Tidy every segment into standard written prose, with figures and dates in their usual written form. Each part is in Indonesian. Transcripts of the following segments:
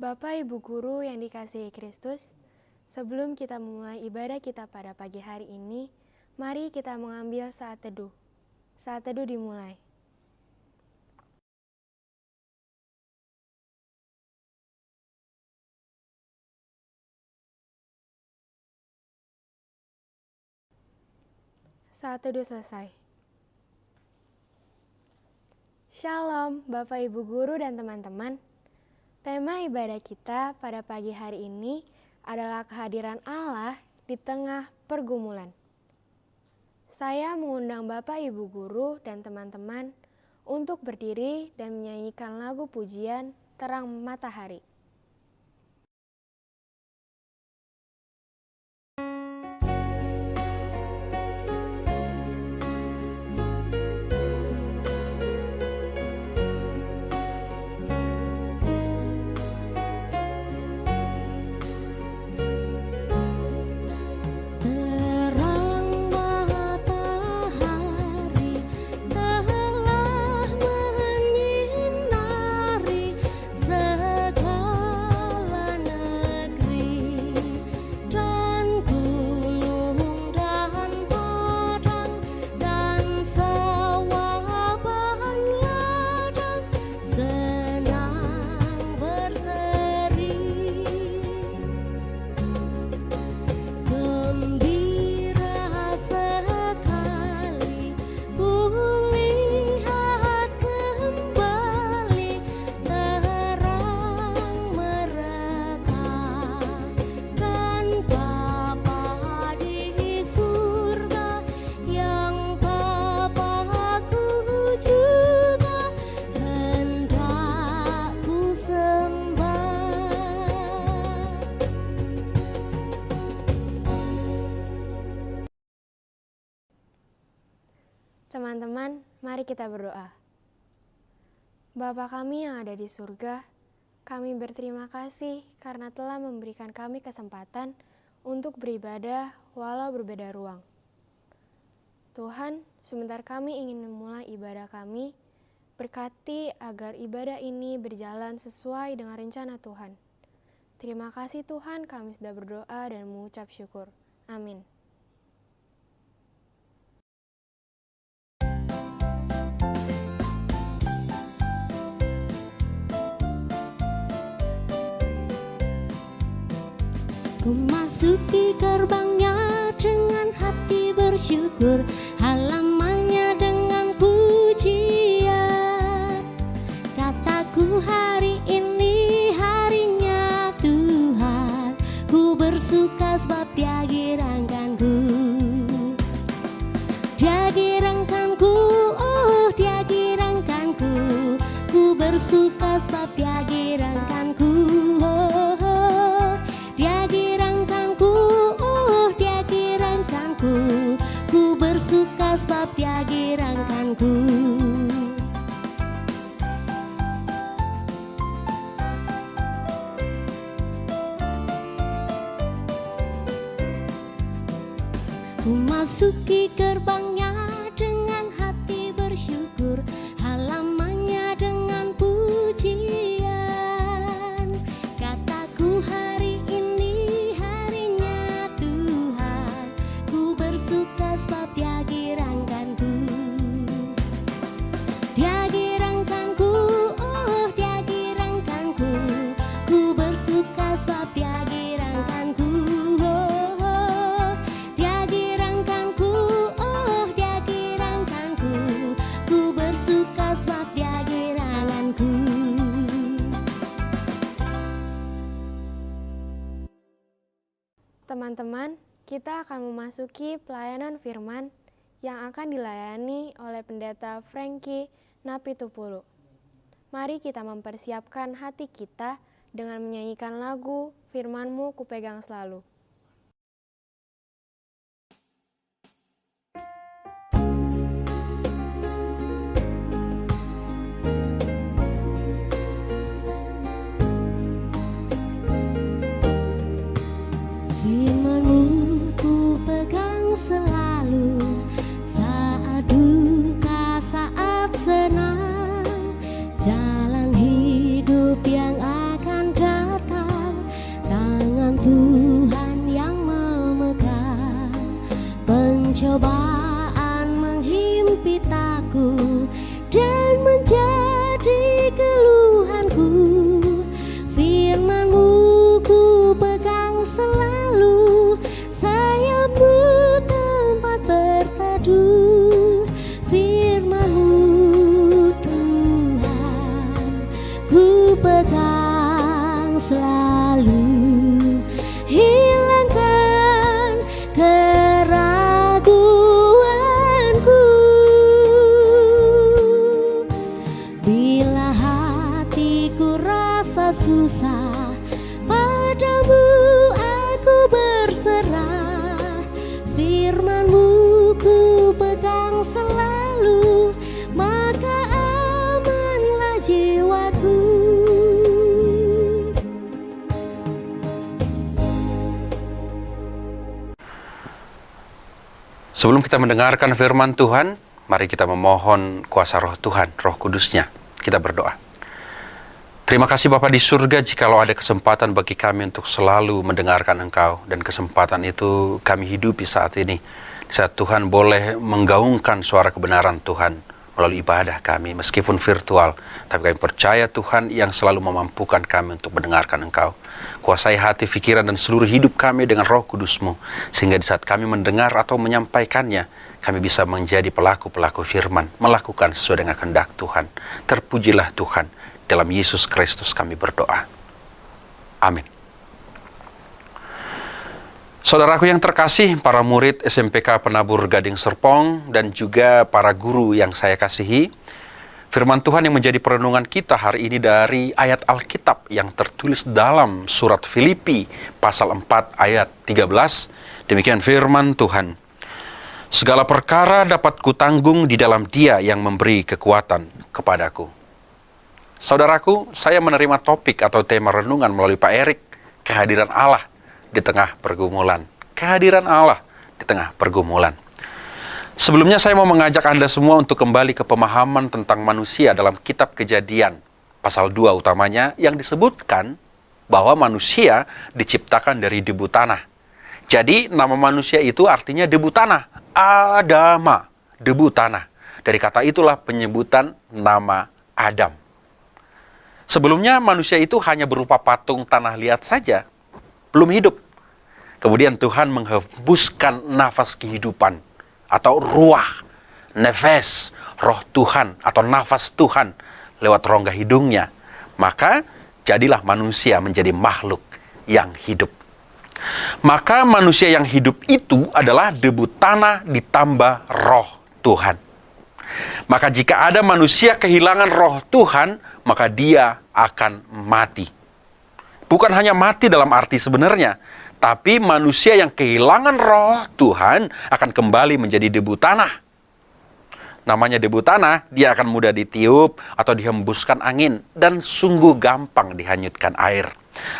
Bapak Ibu Guru yang dikasihi Kristus, sebelum kita memulai ibadah kita pada pagi hari ini, mari kita mengambil saat teduh. Saat teduh dimulai. Saat teduh selesai. Shalom Bapak Ibu Guru dan teman-teman. Tema ibadah kita pada pagi hari ini adalah kehadiran Allah di tengah pergumulan. Saya mengundang Bapak Ibu Guru dan teman-teman untuk berdiri dan menyanyikan lagu pujian Terang Matahari. Teman-teman, mari kita berdoa. Bapa kami yang ada di surga, kami berterima kasih karena telah memberikan kami kesempatan untuk beribadah walau berbeda ruang. Tuhan, sebentar kami ingin memulai ibadah kami, berkati agar ibadah ini berjalan sesuai dengan rencana Tuhan. Terima kasih Tuhan, kami sudah berdoa dan mengucap syukur. Amin. Ku masuki gerbangnya dengan hati bersyukur, halamannya dengan pujian. Kataku hari ini harinya Tuhan, ku bersuka sebab Dia girangkanku. Dia girangkanku, oh Dia girangkanku, ku bersuka sebab Dia girangkanku. Oh, oh. Dia girangkanku, oh Dia girangkanku, ku bersuka sebab Dia girangkanku. Ku masuki gerbangnya dengan hati bersyukur, halamannya dengan pujian. Kataku hari ini harinya Tuhan, ku bersuka sebab Dia girangkanku. Dia girangkanku, oh Dia girangkanku, ku bersuka sebab Dia girangkanku. Oh, oh. Dia girangkanku, oh Dia girangkanku, ku bersuka sebab Dia girangkanku. Teman-teman, kita akan memasuki pelayanan firman yang akan dilayani oleh Pendeta Frankie Napitupulu. Mari kita mempersiapkan hati kita dengan menyanyikan lagu Firman-Mu Kupegang Selalu. Firman-Mu ku pegang selalu, saat duka, saat senang, jalan hidup yang akan datang. hatiku dan menjadi keluhanku. Firman-Mu ku pegang selalu, sayap-Mu tempat berteduh. Firman-Mu Tuhan ku pegang selalu, hilangkan keraguanku. Bila hatiku rasa susah, padamu aku berserah. Firman-Mu ku pegang selalu, maka amanlah jiwaku. Sebelum kita mendengarkan firman Tuhan, mari kita memohon kuasa roh Tuhan, roh kudusnya. Kita berdoa. Terima kasih Bapa di surga, jikalau ada kesempatan bagi kami untuk selalu mendengarkan Engkau, dan kesempatan itu kami hidupi saat ini. Di saat Tuhan boleh menggaungkan suara kebenaran Tuhan melalui ibadah kami, meskipun virtual, tapi kami percaya Tuhan yang selalu memampukan kami untuk mendengarkan Engkau. Kuasai hati, pikiran, dan seluruh hidup kami dengan roh kudus-Mu, sehingga di saat kami mendengar atau menyampaikannya, kami bisa menjadi pelaku-pelaku firman, melakukan sesuai dengan kehendak Tuhan. Terpujilah Tuhan, dalam Yesus Kristus kami berdoa. Amin. Saudaraku yang terkasih, para murid SMPK Penabur Gading Serpong, dan juga para guru yang saya kasihi, firman Tuhan yang menjadi perenungan kita hari ini dari ayat Alkitab yang tertulis dalam surat Filipi pasal 4 ayat 13. Demikian firman Tuhan. Segala perkara dapat kutanggung di dalam Dia yang memberi kekuatan kepadaku. Saudaraku, saya menerima topik atau tema renungan melalui Pak Erik, kehadiran Allah di tengah pergumulan. Kehadiran Allah di tengah pergumulan. Sebelumnya saya mau mengajak Anda semua untuk kembali ke pemahaman tentang manusia dalam kitab Kejadian, pasal 2 utamanya, yang disebutkan bahwa manusia diciptakan dari debu tanah. Jadi nama manusia itu artinya debu tanah. Adama, debu tanah. Dari kata itulah penyebutan nama Adam. Sebelumnya manusia itu hanya berupa patung tanah liat saja, belum hidup. Kemudian Tuhan menghembuskan nafas kehidupan atau ruah, nefes, roh Tuhan atau nafas Tuhan lewat rongga hidungnya. Maka jadilah manusia menjadi makhluk yang hidup. Maka manusia yang hidup itu adalah debu tanah ditambah roh Tuhan. Maka jika ada manusia kehilangan roh Tuhan, maka dia akan mati. Bukan hanya mati dalam arti sebenarnya, tapi manusia yang kehilangan roh Tuhan akan kembali menjadi debu tanah. Namanya debu tanah, dia akan mudah ditiup atau dihembuskan angin, dan sungguh gampang dihanyutkan air.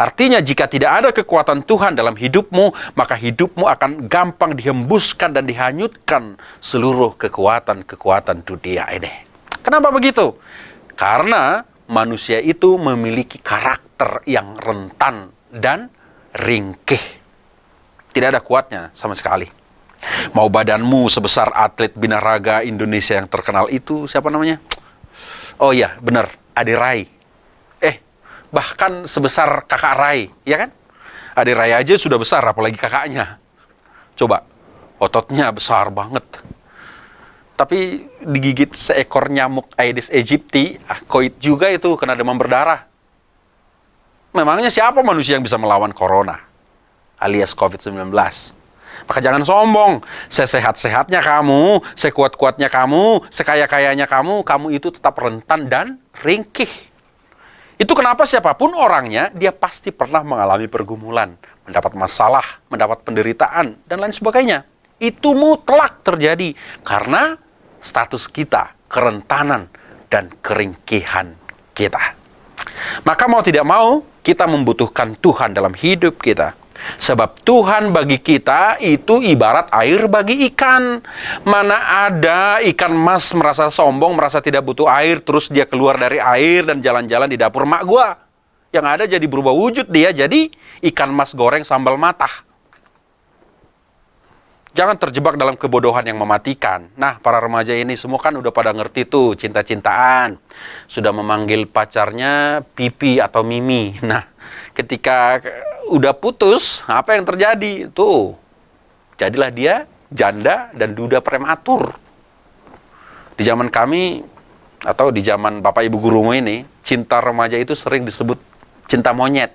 Artinya jika tidak ada kekuatan Tuhan dalam hidupmu, maka hidupmu akan gampang dihembuskan dan dihanyutkan seluruh kekuatan-kekuatan dunia ini. Kenapa begitu? Karena manusia itu memiliki karakter yang rentan dan ringkih. Tidak ada kuatnya sama sekali. Mau badanmu sebesar atlet binaraga Indonesia yang terkenal itu, siapa namanya? Oh iya, benar, Ade Rai. Bahkan sebesar kakak Rai, ya kan? Ade Rai aja sudah besar, apalagi kakaknya. Coba, ototnya besar banget. Tapi digigit seekor nyamuk Aedes aegypti, koit juga itu, kena demam berdarah. Memangnya siapa manusia yang bisa melawan corona alias COVID-19? Maka jangan sombong. Sesehat-sehatnya kamu, sekuat-kuatnya kamu, sekaya-kayanya kamu itu tetap rentan dan ringkih. Itu kenapa siapapun orangnya, dia pasti pernah mengalami pergumulan, mendapat masalah, mendapat penderitaan, dan lain sebagainya. Itu mutlak terjadi karena status kita, kerentanan, dan keringkihan kita. Maka mau tidak mau, kita membutuhkan Tuhan dalam hidup kita. Sebab Tuhan bagi kita itu ibarat air bagi ikan. Mana ada ikan mas merasa sombong, merasa tidak butuh air, terus dia keluar dari air dan jalan-jalan di dapur mak gua. Yang ada jadi berubah wujud dia jadi ikan mas goreng sambal matah. Jangan terjebak dalam kebodohan yang mematikan. Nah, para remaja ini semua kan udah pada ngerti tuh cinta-cintaan. Sudah memanggil pacarnya Pipi atau Mimi. Nah, ketika udah putus, apa yang terjadi? Tuh, jadilah dia janda dan duda prematur. Di zaman kami, atau di zaman Bapak Ibu gurumu ini, cinta remaja itu sering disebut cinta monyet.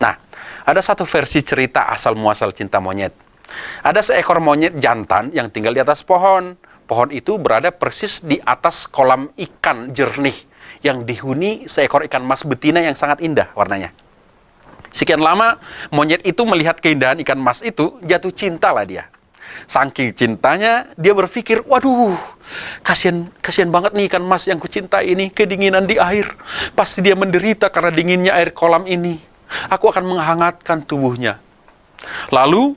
Nah, ada satu versi cerita asal-muasal cinta monyet. Ada seekor monyet jantan yang tinggal di atas pohon. Pohon itu berada persis di atas kolam ikan jernih yang dihuni seekor ikan mas betina yang sangat indah warnanya. Sekian lama, monyet itu melihat keindahan ikan mas itu, jatuh cintalah dia. Saking cintanya, dia berpikir, waduh, kasihan banget nih ikan mas yang kucintai ini, kedinginan di air. Pasti dia menderita karena dinginnya air kolam ini. Aku akan menghangatkan tubuhnya. Lalu,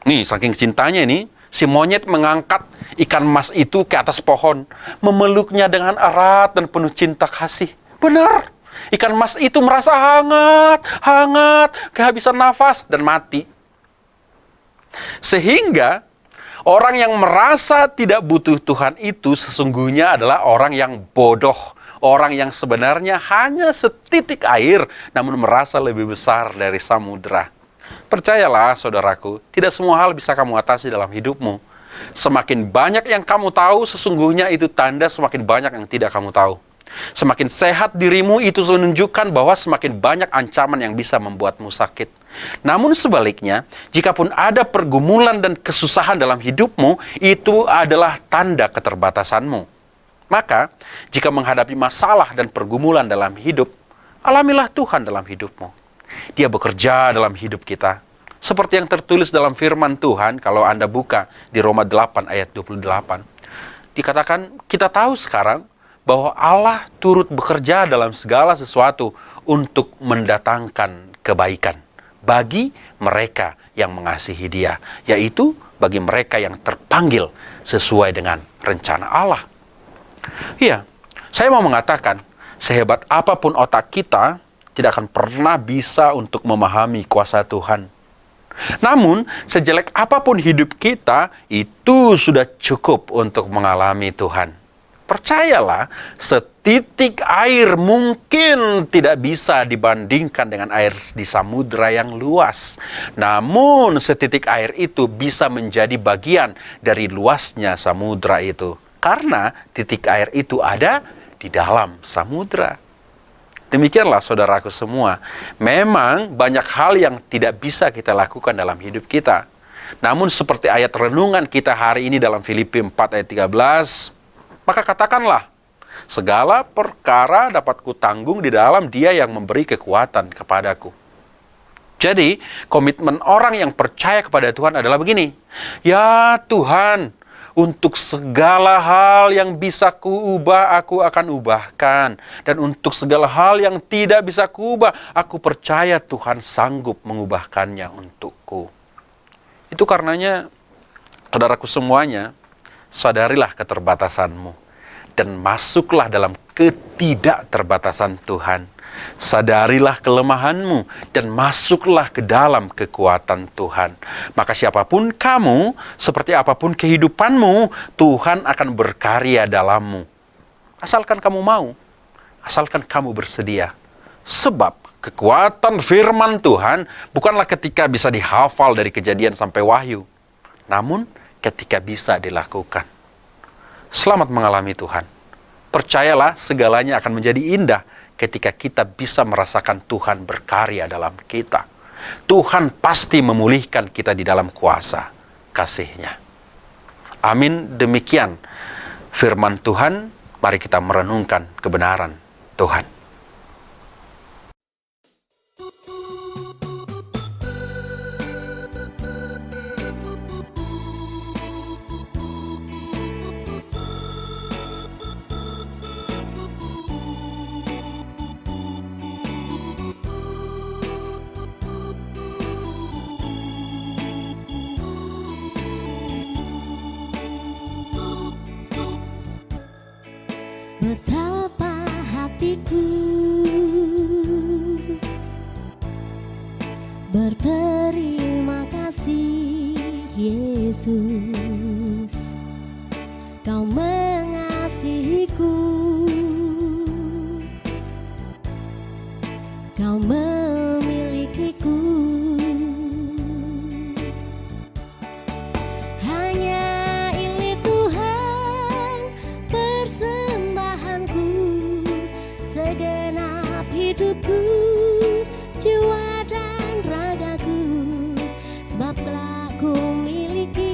nih, saking cintanya ini, si monyet mengangkat ikan mas itu ke atas pohon, memeluknya dengan erat dan penuh cinta kasih. Benar, ikan mas itu merasa hangat, kehabisan nafas, dan mati. Sehingga, orang yang merasa tidak butuh Tuhan itu sesungguhnya adalah orang yang bodoh. Orang yang sebenarnya hanya setitik air, namun merasa lebih besar dari samudera. Percayalah, saudaraku, tidak semua hal bisa kamu atasi dalam hidupmu. Semakin banyak yang kamu tahu, sesungguhnya itu tanda semakin banyak yang tidak kamu tahu. Semakin sehat dirimu, itu menunjukkan bahwa semakin banyak ancaman yang bisa membuatmu sakit. Namun sebaliknya, jikapun ada pergumulan dan kesusahan dalam hidupmu, itu adalah tanda keterbatasanmu. Maka, jika menghadapi masalah dan pergumulan dalam hidup, alamilah Tuhan dalam hidupmu. Dia bekerja dalam hidup kita. Seperti yang tertulis dalam firman Tuhan, kalau Anda buka di Roma 8 ayat 28. Dikatakan, kita tahu sekarang bahwa Allah turut bekerja dalam segala sesuatu untuk mendatangkan kebaikan bagi mereka yang mengasihi Dia, yaitu bagi mereka yang terpanggil sesuai dengan rencana Allah. Iya, saya mau mengatakan, sehebat apapun otak kita, tidak akan pernah bisa untuk memahami kuasa Tuhan. Namun, sejelek apapun hidup kita, itu sudah cukup untuk mengalami Tuhan. Percayalah, setitik air mungkin tidak bisa dibandingkan dengan air di samudera yang luas. Namun, setitik air itu bisa menjadi bagian dari luasnya samudera itu. Karena titik air itu ada di dalam samudera. Demikianlah saudaraku semua, memang banyak hal yang tidak bisa kita lakukan dalam hidup kita. Namun seperti ayat renungan kita hari ini dalam Filipi 4 ayat 13, maka katakanlah, segala perkara dapat kutanggung di dalam Dia yang memberi kekuatan kepadaku. Jadi, komitmen orang yang percaya kepada Tuhan adalah begini, ya Tuhan, untuk segala hal yang bisa kuubah, aku akan ubahkan. Dan untuk segala hal yang tidak bisa kuubah, aku percaya Tuhan sanggup mengubahkannya untukku. Itu karenanya, saudaraku semuanya, sadarilah keterbatasanmu. Dan masuklah dalam ketidakterbatasan Tuhan. Sadarilah kelemahanmu dan masuklah ke dalam kekuatan Tuhan. Maka siapapun kamu, seperti apapun kehidupanmu, Tuhan akan berkarya dalammu. Asalkan kamu mau, asalkan kamu bersedia. Sebab kekuatan firman Tuhan bukanlah ketika bisa dihafal dari Kejadian sampai Wahyu, namun ketika bisa dilakukan. Selamat mengalami Tuhan. Percayalah, segalanya akan menjadi indah ketika kita bisa merasakan Tuhan berkarya dalam kita. Tuhan pasti memulihkan kita di dalam kuasa kasih-Nya. Amin. Demikian firman Tuhan. Mari kita merenungkan kebenaran Tuhan. Betapa hatiku berterima kasih Yesus. hatiku. Kau memilikiku. Hanya ini Tuhan persembahanku, segenap hidupku, jiwa dan ragaku. Sebab telah ku miliki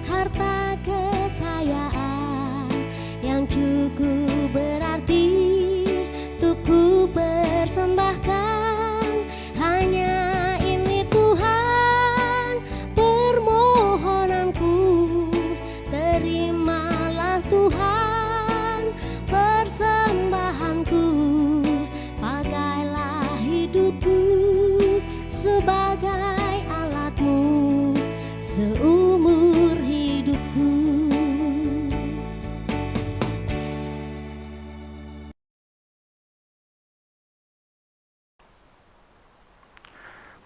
harta kekayaan yang cukup berarti untuk ku persembahkan. Hanya ini Tuhan permohonanku, terimalah Tuhan persembahanku. Pakailah hidupku sebagai alatmu seumur hidupku.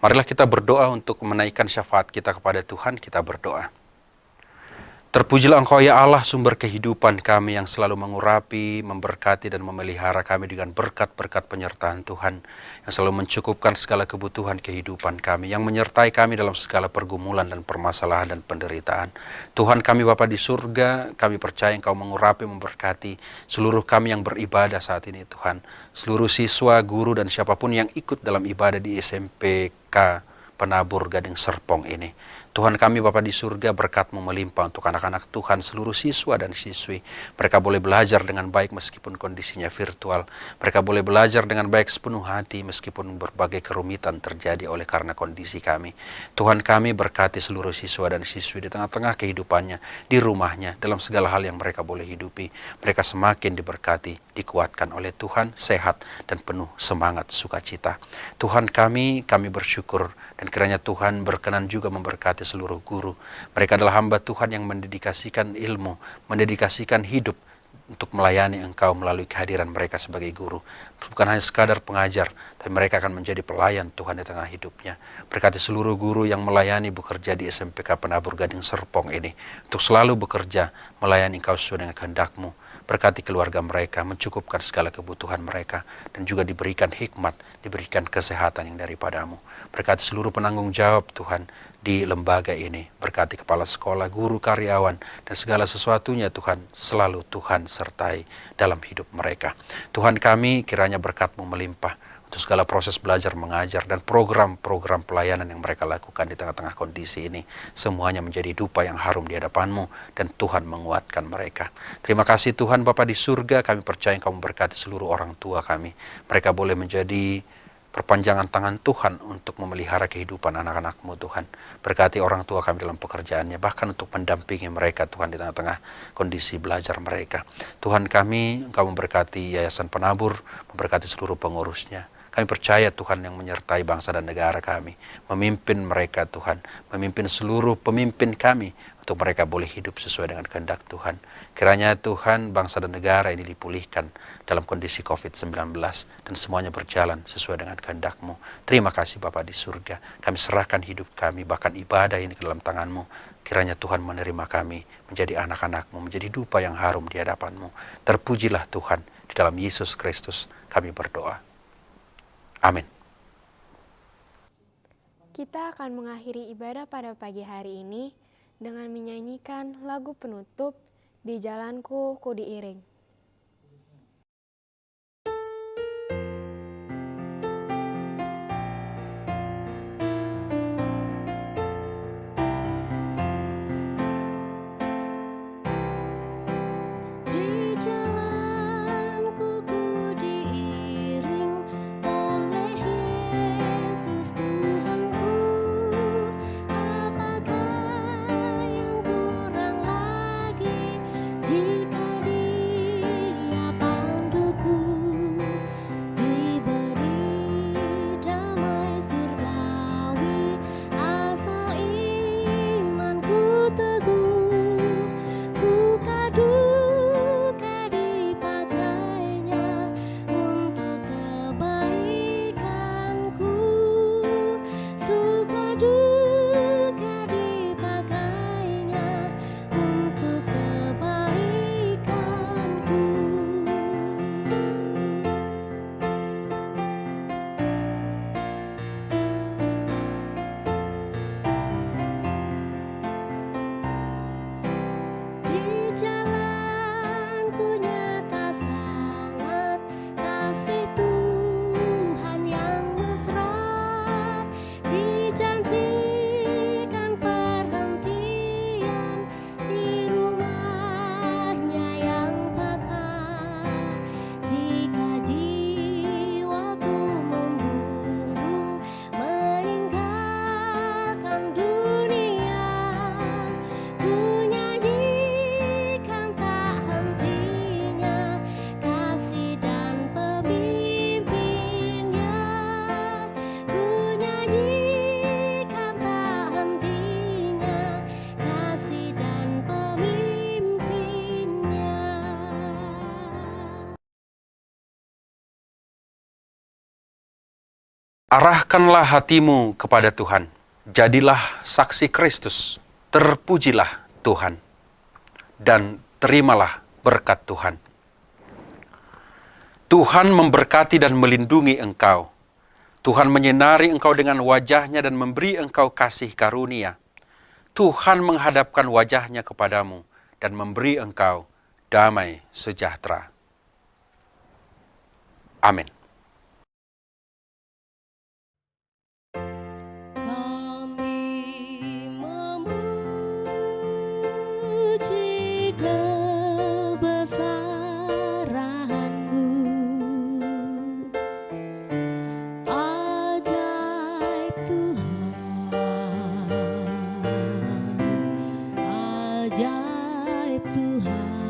Marilah kita berdoa untuk menaikkan syafaat kita kepada Tuhan. Kita berdoa. Terpujilah Engkau ya Allah, sumber kehidupan kami yang selalu mengurapi, memberkati dan memelihara kami dengan berkat-berkat penyertaan Tuhan, yang selalu mencukupkan segala kebutuhan kehidupan kami, yang menyertai kami dalam segala pergumulan dan permasalahan dan penderitaan. Tuhan kami Bapa di surga, kami percaya Engkau mengurapi, memberkati seluruh kami yang beribadah saat ini Tuhan, seluruh siswa, guru dan siapapun yang ikut dalam ibadah di SMPK Penabur Gading Serpong ini. Tuhan kami Bapa di surga, berkat-Mu melimpah untuk anak-anak Tuhan, seluruh siswa dan siswi. Mereka boleh belajar dengan baik meskipun kondisinya virtual. Mereka boleh belajar dengan baik sepenuh hati meskipun berbagai kerumitan terjadi oleh karena kondisi kami. Tuhan kami berkati seluruh siswa dan siswi di tengah-tengah kehidupannya, di rumahnya, dalam segala hal yang mereka boleh hidupi. Mereka semakin diberkati, dikuatkan oleh Tuhan, sehat dan penuh semangat sukacita. Tuhan kami bersyukur dan kiranya Tuhan berkenan juga memberkati seluruh guru. Mereka adalah hamba Tuhan yang mendedikasikan ilmu, mendedikasikan hidup untuk melayani Engkau melalui kehadiran mereka sebagai guru. Bukan hanya sekadar pengajar, tapi mereka akan menjadi pelayan Tuhan di tengah hidupnya. Berkati seluruh guru yang melayani bekerja di SMPK Penabur Gading Serpong ini, untuk selalu bekerja melayani Engkau sesuai dengan kehendak-Mu. Berkati keluarga mereka, mencukupkan segala kebutuhan mereka, dan juga diberikan hikmat, diberikan kesehatan yang daripada-Mu. Berkati seluruh penanggung jawab Tuhan di lembaga ini. Berkati kepala sekolah, guru, karyawan, dan segala sesuatunya Tuhan, selalu Tuhan sertai dalam hidup mereka. Tuhan kami, kiranya berkat-Mu melimpah untuk segala proses belajar mengajar dan program-program pelayanan yang mereka lakukan di tengah-tengah kondisi ini. Semuanya menjadi dupa yang harum di hadapan-Mu, dan Tuhan menguatkan mereka. Terima kasih Tuhan Bapa di surga, kami percaya Engkau memberkati seluruh orang tua kami. Mereka boleh menjadi perpanjangan tangan Tuhan untuk memelihara kehidupan anak-anak-Mu Tuhan. Berkati orang tua kami dalam pekerjaannya, bahkan untuk mendampingi mereka Tuhan di tengah-tengah kondisi belajar mereka. Tuhan kami, Engkau memberkati Yayasan Penabur, memberkati seluruh pengurusnya. Kami percaya Tuhan yang menyertai bangsa dan negara kami, memimpin mereka Tuhan, memimpin seluruh pemimpin kami, untuk mereka boleh hidup sesuai dengan kehendak Tuhan. Kiranya Tuhan bangsa dan negara ini dipulihkan dalam kondisi COVID-19 dan semuanya berjalan sesuai dengan kehendak-Mu. Terima kasih Bapa di surga. Kami serahkan hidup kami, bahkan ibadah ini ke dalam tangan-Mu. Kiranya Tuhan menerima kami menjadi anak-anak-Mu, menjadi dupa yang harum di hadapan-Mu. Terpujilah Tuhan, di dalam Yesus Kristus kami berdoa. Amin. Kita akan mengakhiri ibadah pada pagi hari ini dengan menyanyikan lagu penutup Di Jalanku Ku Diiring. Di jalanku ku diiring oleh Yesus Tuhanku. Apakah yang kurang lagi jika di Arahkanlah hatimu kepada Tuhan. Jadilah saksi Kristus. Terpujilah Tuhan. Dan terimalah berkat Tuhan. Tuhan memberkati dan melindungi engkau. Tuhan menyinari engkau dengan wajah-Nya dan memberi engkau kasih karunia. Tuhan menghadapkan wajah-Nya kepadamu dan memberi engkau damai sejahtera. Amin. Kami memuji kebesaran-Mu, ajaib Tuhan, ajaib Tuhan.